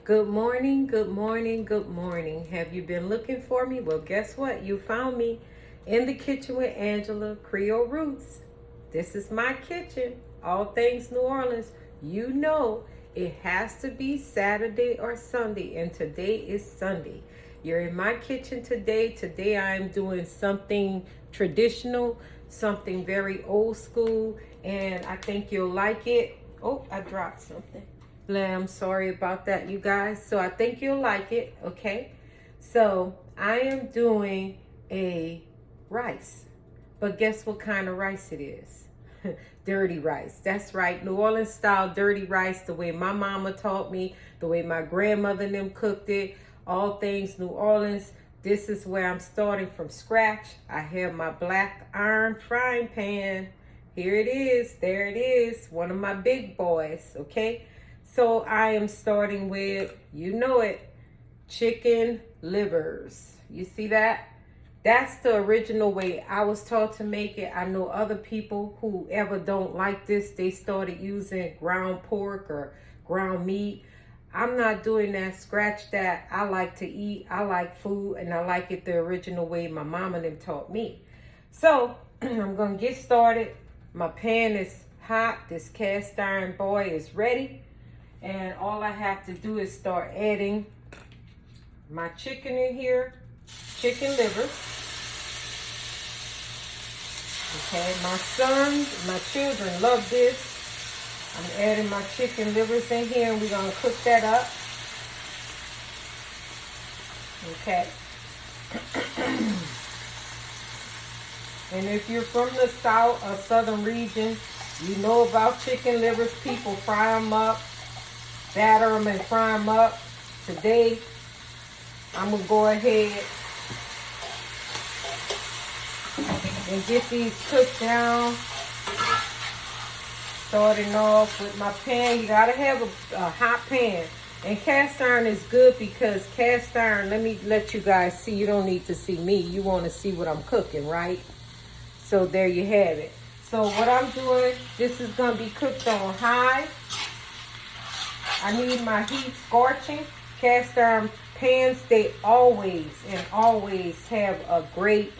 Good morning, good morning, good morning. Have you been looking for me? Well, guess what? You found me in the kitchen with Angela Creole Roots. This is my kitchen, all things New Orleans. You know it has to be Saturday or Sunday, and today is Sunday. You're in my kitchen today. Today I'm doing something traditional, something very old school, and I think you'll like it. Oh, I dropped something. I'm sorry about that, you guys. So I think you'll like it, okay? So I am doing a rice. But guess what kind of rice it is? Dirty rice. That's right, New Orleans style dirty rice, the way my mama taught me, the way my grandmother and them cooked it, all things New Orleans. This is where I'm starting from scratch. I have my black iron frying pan. Here it is, there it is, one of my big boys, okay? So I am starting with, you know it, chicken livers. You see that? That's the original way I was taught to make it. I know other people who ever don't like this, they started using ground pork or ground meat. I'm not doing that. Scratch that. I like to eat. I like food, and I like it the original way my mom and them taught me. So I'm going to get started. My pan is hot. This cast iron boy is ready. And all I have to do is start adding my chicken in here, chicken livers. Okay, my sons, my children love this. I'm adding my chicken livers in here, and we're going to cook that up. Okay. And if you're from the south or southern region, you know about chicken livers. People fry them up, batter them and fry them up. Today, I'm going to go ahead and get these cooked down. Starting off with my pan. You got to have a hot pan. And cast iron is good because cast iron, let me let you guys see. You don't need to see me. You want to see what I'm cooking, right? So there you have it. So what I'm doing, this is going to be cooked on high. I need my heat scorching. Cast iron pans, they always have a great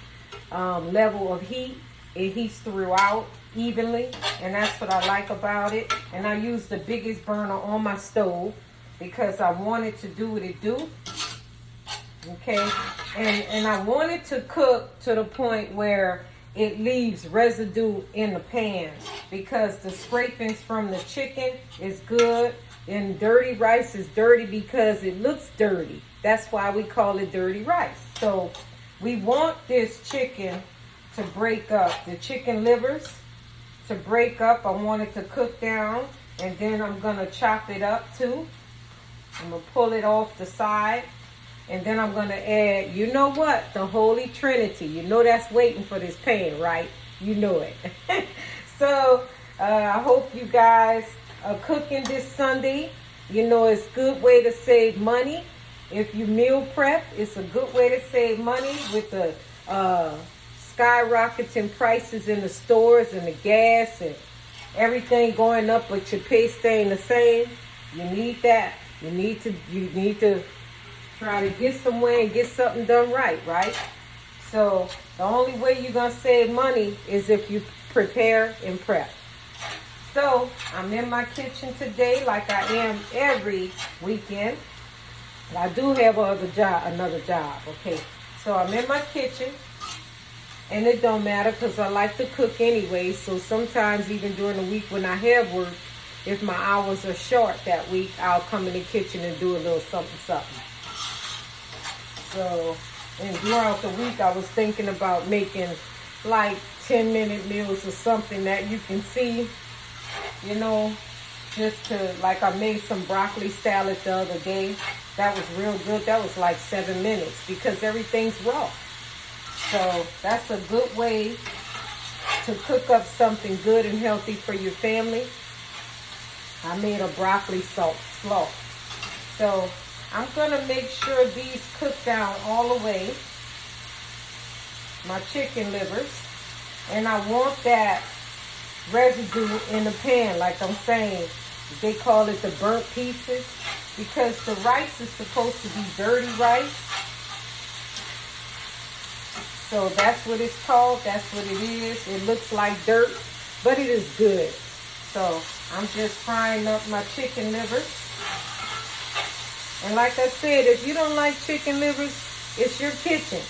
level of heat. It heats throughout evenly, and that's what I like about it. And I use the biggest burner on my stove because I want it to do what it do. Okay, and I want it to cook to the point where it leaves residue in the pan, because the scrapings from the chicken is good. And dirty rice is dirty because it looks dirty. That's why we call it dirty rice. So we want this chicken to break up, the chicken livers to break up. I want it to cook down, and then I'm going to chop it up too. I'm going to pull it off the side, and then I'm going to add, you know what, the Holy Trinity. You know that's waiting for this pan, right? You know it. So I hope you guys are cooking this Sunday. You know, it's a good way to save money. If you meal prep, it's a good way to save money with the skyrocketing prices in the stores and the gas and everything going up, but your pay staying the same. You need that. You need to try to get somewhere and get something done right? So the only way you're going to save money is if you prepare and prep. So I'm in my kitchen today like I am every weekend. I do have another job, okay? So I'm in my kitchen, and it don't matter because I like to cook anyway. So sometimes even during the week when I have work, if my hours are short that week, I'll come in the kitchen and do a little something. So, and throughout the week, I was thinking about making like 10-minute meals or something that you can see. You know, just to, like I made some broccoli salad the other day. That was real good. That was like 7 minutes because everything's raw. So that's a good way to cook up something good and healthy for your family. I made a broccoli slaw. So I'm going to make sure these cook down all the way. My chicken livers. And I want that residue in the pan, like I'm saying. They call it the burnt pieces. because the rice is supposed to be dirty rice. So that's what it's called. That's what it is. It looks like dirt, but it is good. So I'm just frying up my chicken livers. And like I said, if you don't like chicken livers, it's your kitchen.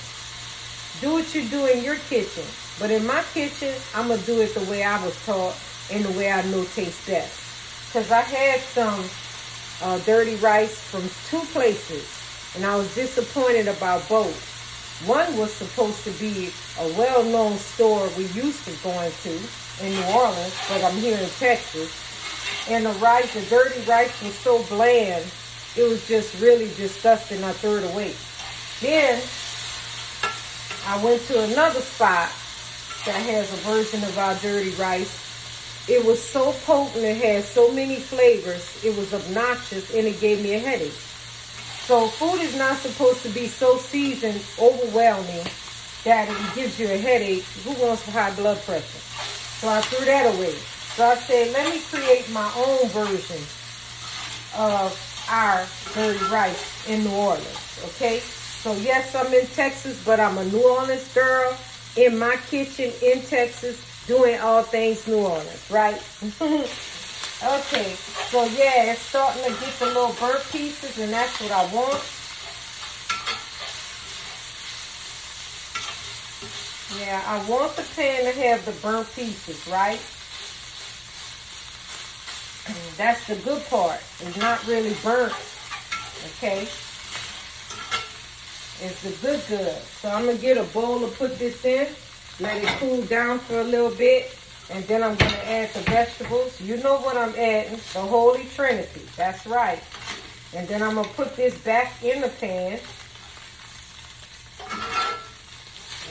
Do what you do in your kitchen. But in my kitchen, I'm going to do it the way I was taught and the way I know tastes best. Because I had some dirty rice from 2 places, and I was disappointed about both. One was supposed to be a well-known store we used to going to in New Orleans, but I'm here in Texas. And the dirty rice was so bland, it was just really disgusting. I threw it away. Then I went to another spot that has a version of our dirty rice. It was so potent, it had so many flavors, it was obnoxious, and it gave me a headache. So food is not supposed to be so seasoned, overwhelming, that it gives you a headache. Who wants high blood pressure? So I threw that away. So I said, let me create my own version of our dirty rice in New Orleans, okay? So yes, I'm in Texas, but I'm a New Orleans girl in my kitchen in Texas, doing all things New Orleans, right? Okay, so yeah, it's starting to get the little burnt pieces, and that's what I want. Yeah, I want the pan to have the burnt pieces, right? And that's the good part. It's not really burnt, okay? It's the good. So I'm going to get a bowl to put this in. Let it cool down for a little bit. And then I'm going to add the vegetables. You know what I'm adding. The Holy Trinity. That's right. And then I'm going to put this back in the pan.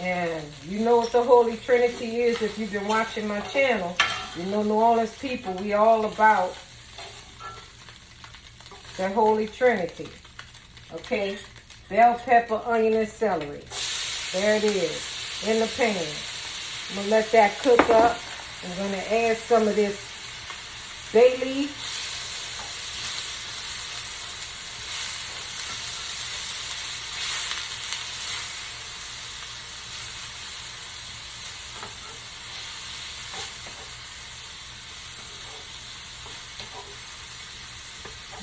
And you know what the Holy Trinity is if you've been watching my channel. You know, New Orleans people, we all about the Holy Trinity. Okay? Bell pepper, onion, and celery. There it is, in the pan. I'm going to let that cook up. I'm going to add some of this bay leaf.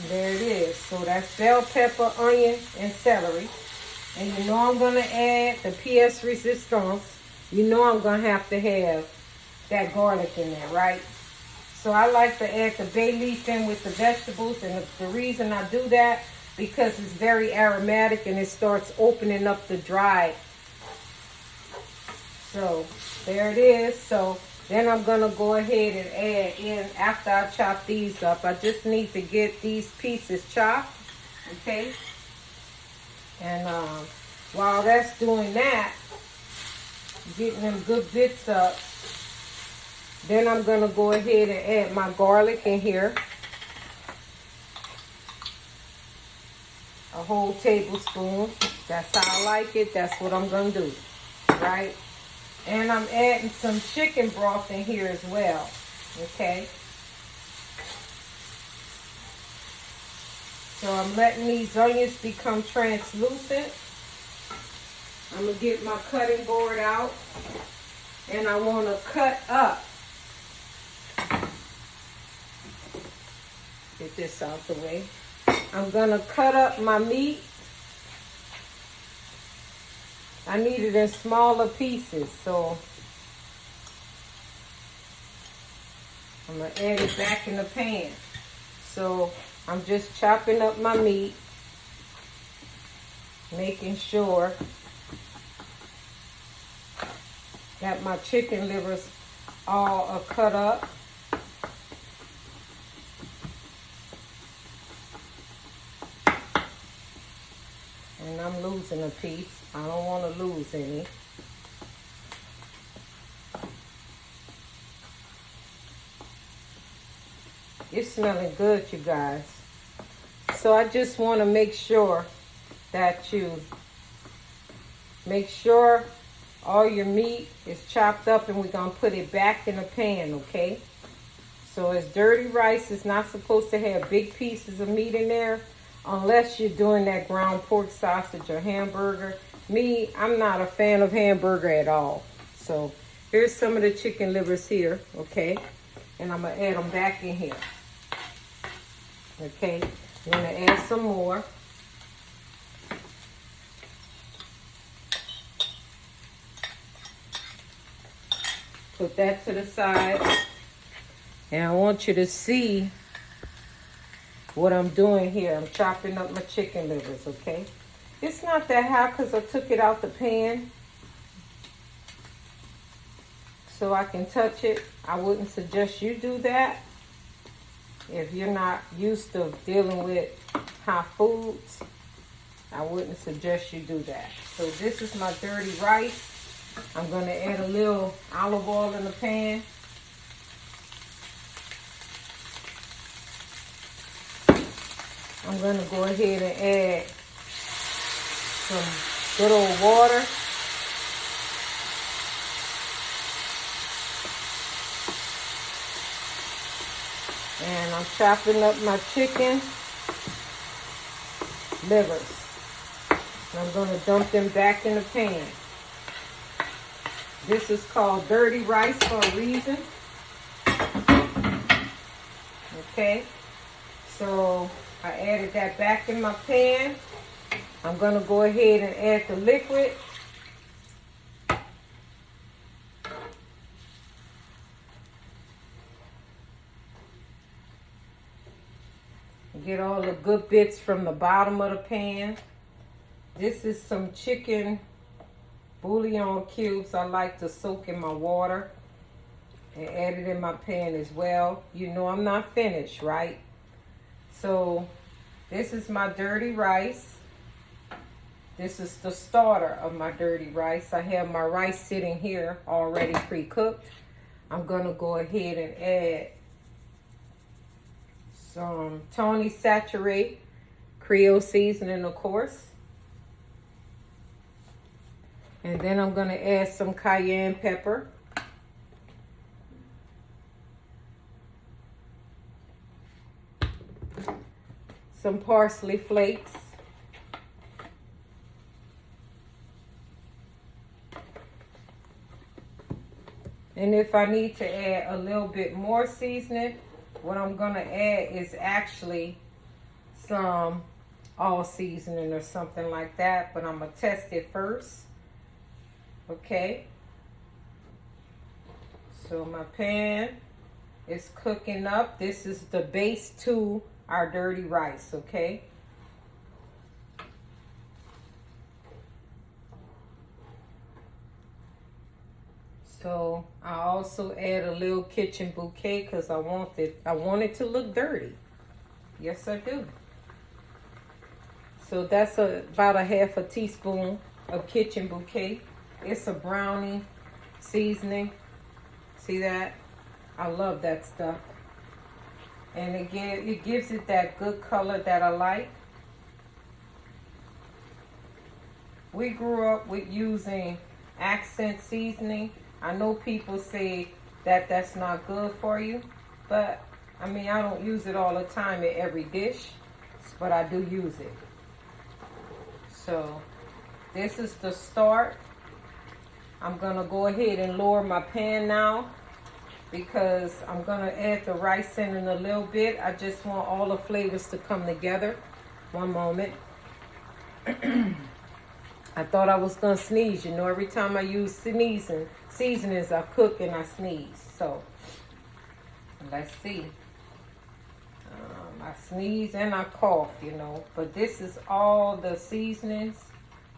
There it is. So that's bell pepper, onion, and celery. And you know I'm going to add the pièce resistance. You know I'm going to have that garlic in there, right? So I like to add the bay leaf in with the vegetables. And the reason I do that, because it's very aromatic and it starts opening up the dry. So there it is. So then I'm going to go ahead and add in, after I chop these up, I just need to get these pieces chopped, okay? And while that's doing that, getting them good bits up, then I'm going to go ahead and add my garlic in here. A whole tablespoon. That's how I like it. That's what I'm going to do, right? And I'm adding some chicken broth in here as well, okay? So I'm letting these onions become translucent. I'm going to get my cutting board out, and I want to cut up. Get this out the way. I'm going to cut up my meat. I need it in smaller pieces, so I'm going to add it back in the pan. So I'm just chopping up my meat, making sure that my chicken livers all are cut up. And I'm losing a piece. I don't want to lose any. It's smelling good, you guys. So I just want to make sure that you make sure all your meat is chopped up, and we're going to put it back in the pan, okay? So it's dirty rice. It's not supposed to have big pieces of meat in there. unless you're doing that ground pork sausage or hamburger. Me, I'm not a fan of hamburger at all. So here's some of the chicken livers here, okay? And I'm gonna add them back in here. Okay, I'm gonna add some more. Put that to the side. And I want you to see what I'm doing here. I'm chopping up my chicken livers, okay? It's not that hot because I took it out the pan so I can touch it. I wouldn't suggest you do that if you're not used to dealing with hot foods. I wouldn't suggest you do that. So this is my dirty rice. I'm going to add a little olive oil in the pan. I'm going to go ahead and add some good old water. And I'm chopping up my chicken livers. And I'm going to dump them back in the pan. This is called dirty rice for a reason. Okay, so I added that back in my pan. I'm going to go ahead and add the liquid. Get all the good bits from the bottom of the pan. This is some chicken bouillon cubes I like to soak in my water and add it in my pan as well. You know I'm not finished, right? So this is my dirty rice. This is the starter of my dirty rice. I have my rice sitting here already pre-cooked. I'm gonna go ahead and add some Tony Saturate Creole seasoning, of course. And then I'm going to add some cayenne pepper. Some parsley flakes. And if I need to add a little bit more seasoning, what I'm going to add is actually some all seasoning or something like that. But I'm going to test it first. Okay, so my pan is cooking up. This is the base to our dirty rice, okay? So I also add a little kitchen bouquet because I want it to look dirty. Yes, I do. So that's about a half a teaspoon of kitchen bouquet. It's a brownie seasoning. See that? I love that stuff. And it gives it that good color that I like. We grew up with using accent seasoning. I know people say that that's not good for you. But, I mean, I don't use it all the time in every dish. But I do use it. So, this is the start. I'm going to go ahead and lower my pan now because I'm going to add the rice in a little bit. I just want all the flavors to come together. One moment. I thought I was going to sneeze. You know, every time I use seasonings, I cook and I sneeze. So, let's see. I sneeze and I cough, you know. But this is all the seasonings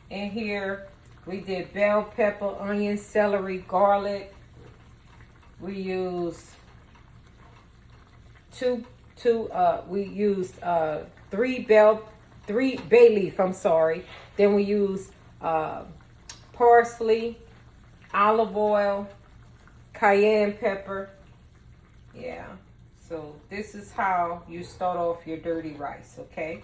in here. We did bell pepper, onion, celery, garlic. We used three bay leaf, I'm sorry. Then we used parsley, olive oil, cayenne pepper. Yeah. So this is how you start off your dirty rice, okay?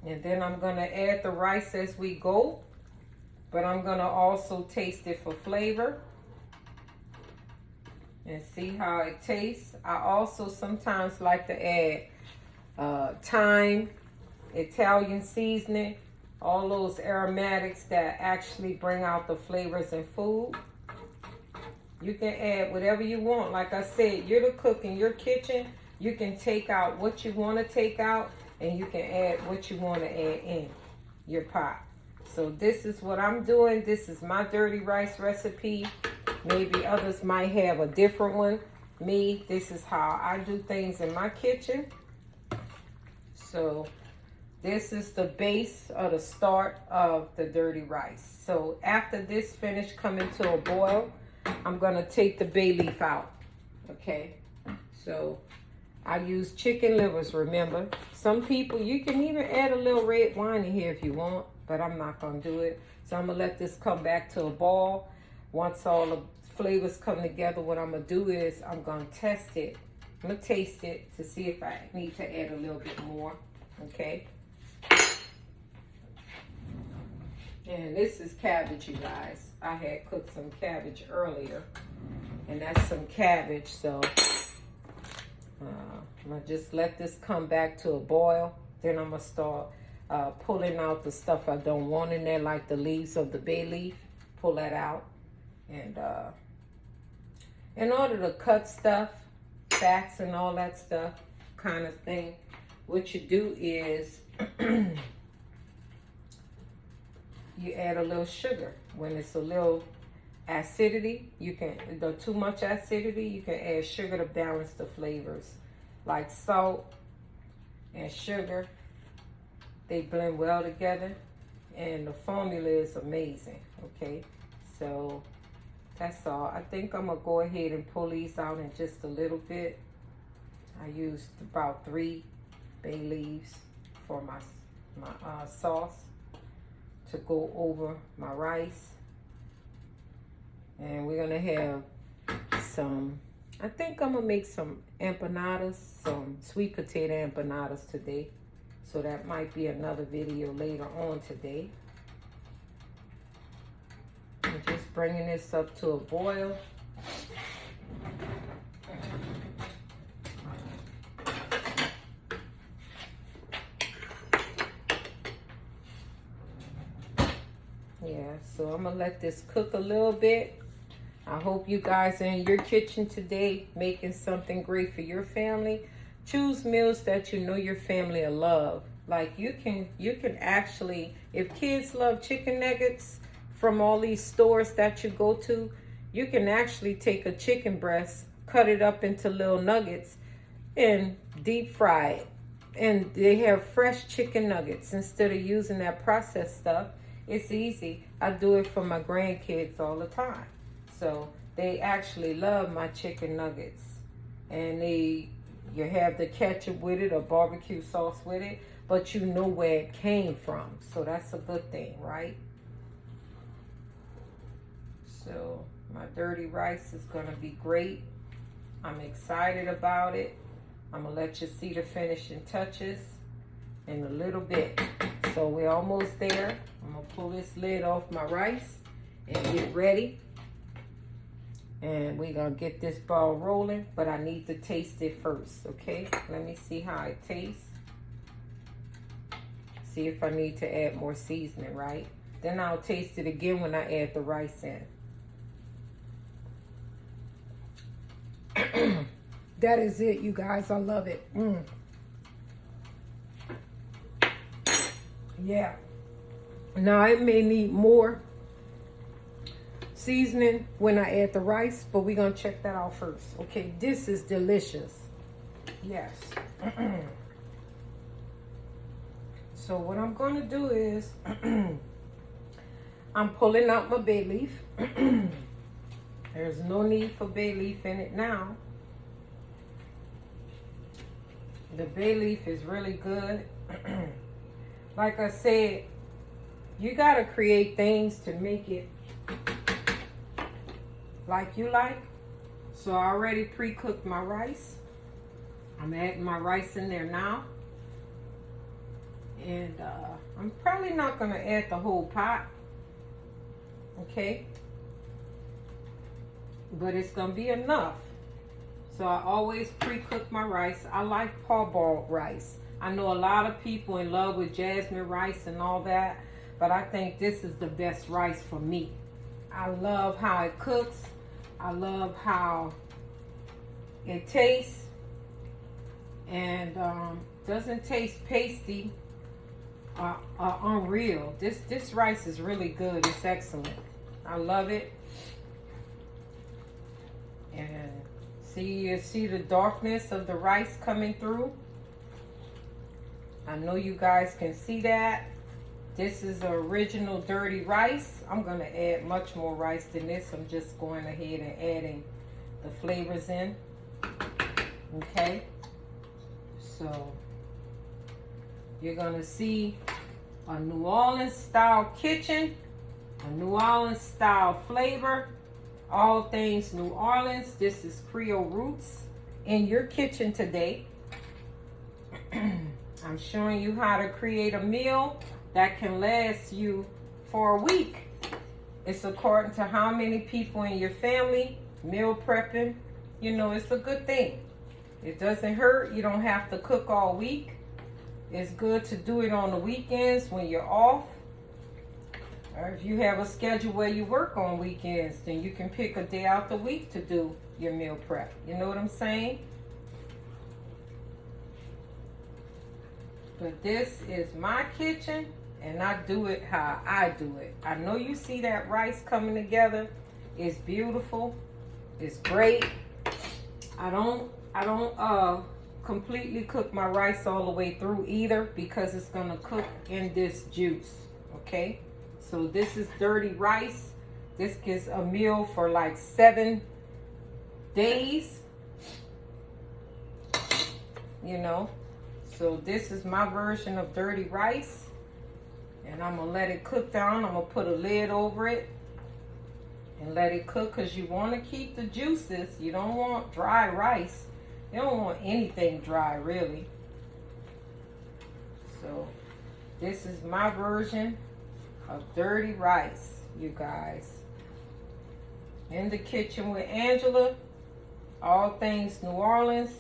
And then I'm going to add the rice as we go. But I'm going to also taste it for flavor. And see how it tastes. I also sometimes like to add thyme, Italian seasoning, all those aromatics that actually bring out the flavors in food. You can add whatever you want. Like I said, you're the cook in your kitchen. You can take out what you want to take out, and you can add what you want to add in your pot. So this is what I'm doing. This is my dirty rice recipe. Maybe others might have a different one. Me, this is how I do things in my kitchen. So this is the base or the start of the dirty rice. So after this finish coming to a boil, I'm gonna take the bay leaf out. Okay, so I use chicken livers, remember. Some people, you can even add a little red wine in here if you want, but I'm not gonna do it. So I'm gonna let this come back to a boil. Once all the flavors come together, what I'm gonna do is I'm gonna test it. I'm gonna taste it to see if I need to add a little bit more, okay? And this is cabbage, you guys. I had cooked some cabbage earlier, and that's some cabbage, so I'm gonna just let this come back to a boil. Then I'm gonna start pulling out the stuff I don't want in there, like the leaves of the bay leaf. Pull that out. And in order to cut stuff, fats and all that stuff kind of thing, what you do is you add a little sugar. When it's a little acidity, too much acidity, you can add sugar to balance the flavors. Like salt and sugar, they blend well together, and the formula is amazing, okay? So that's all. I think I'm gonna go ahead and pull these out in just a little bit. I used about 3 bay leaves for my sauce to go over my rice. And we're gonna have some, I think I'm gonna make some empanadas, some sweet potato empanadas today. So that might be another video later on today. I'm just bringing this up to a boil. Yeah, so I'm gonna let this cook a little bit. I hope you guys are in your kitchen today making something great for your family. Choose meals that you know your family will love. Like you can actually, if kids love chicken nuggets from all these stores that you go to, you can actually take a chicken breast, cut it up into little nuggets, and deep fry it. And they have fresh chicken nuggets instead of using that processed stuff. It's easy. I do it for my grandkids all the time. So they actually love my chicken nuggets. And you have the ketchup with it or barbecue sauce with it, but you know where it came from. So that's a good thing, right? So my dirty rice is gonna be great. I'm excited about it. I'm gonna let you see the finishing touches in a little bit. So we're almost there. I'm gonna pull this lid off my rice and get ready. And we're gonna get this ball rolling, but I need to taste it first, okay? Let me see how it tastes. See if I need to add more seasoning, right? Then I'll taste it again when I add the rice in. That is it, you guys. I love it. Yeah. Now, it may need more seasoning when I add the rice, but we're going to check that out first. Okay, this is delicious. Yes. So what I'm going to do is I'm pulling out my bay leaf. There's no need for bay leaf in it now. The bay leaf is really good. Like I said, you got to create things to make it like you like. So I already pre-cooked my rice. I'm adding my rice in there now. And I'm probably not going to add the whole pot. Okay. But it's going to be enough. So I always pre-cook my rice. I like parboiled rice. I know a lot of people in love with jasmine rice and all that, but I think this is the best rice for me. I love how it cooks. I love how it tastes, and doesn't taste pasty unreal. This rice is really good. It's excellent. I love it. And you see the darkness of the rice coming through. I know you guys can see that. This is the original dirty rice. I'm going to add much more rice than this. I'm just going ahead and adding the flavors in. Okay. So you're going to see a New Orleans style kitchen, a New Orleans style flavor, all things New Orleans. This is Creole Roots in your kitchen today. I'm showing you how to create a meal that can last you for a week. It's according to how many people in your family. Meal prepping, you know, it's a good thing. It doesn't hurt. You don't have to cook all week. It's good to do it on the weekends when you're off. Or if you have a schedule where you work on weekends, then you can pick a day out the week to do your meal prep. You know what I'm saying? But this is my kitchen, and I do it how I do it. I know you see that rice coming together. It's beautiful. It's great. I don't completely cook my rice all the way through either, because it's gonna cook in this juice. Okay, so this is dirty rice. This gets a meal for like 7 days, you know. So this is my version of dirty rice, and I'm gonna let it cook down. I'm gonna put a lid over it and let it cook, because you want to keep the juices. You don't want dry rice. You don't want anything dry, really. So this is my version of dirty rice, you guys. In the kitchen with Angela, all things New Orleans.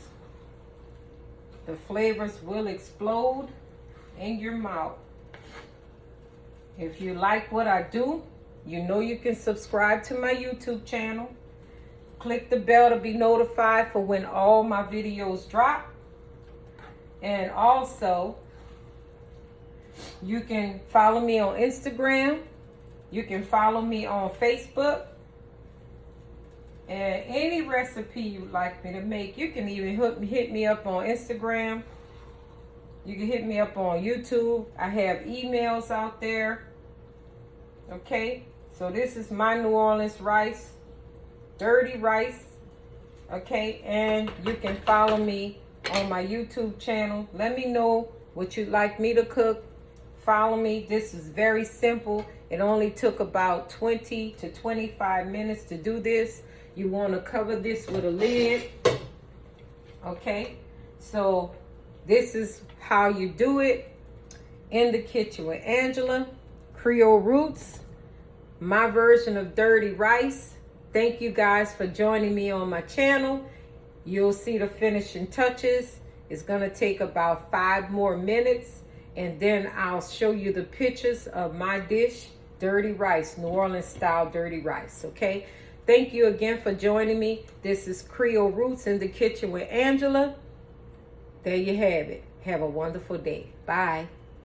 The flavors will explode in your mouth. If you like what I do, you know you can subscribe to my YouTube channel. Click the bell to be notified for when all my videos drop. And also, you can follow me on Instagram. You can follow me on Facebook. And any recipe you'd like me to make, you can even hit me up on Instagram. You can hit me up on YouTube. I have emails out there. Okay, so this is my New Orleans rice, dirty rice. Okay, and you can follow me on my YouTube channel. Let me know what you'd like me to cook. Follow me. This is very simple. It only took about 20 to 25 minutes to do this. You want to cover this with a lid. Okay, so this is how you do it in the kitchen with Angela. Creole Roots, my version of dirty rice. Thank you guys for joining me on my channel. You'll see the finishing touches. It's going to take about 5 more minutes, and then I'll show you the pictures of my dish, dirty rice, New Orleans style dirty rice. Okay, thank you again for joining me. This is Creole Roots in the kitchen with Angela. There you have it. Have a wonderful day. Bye.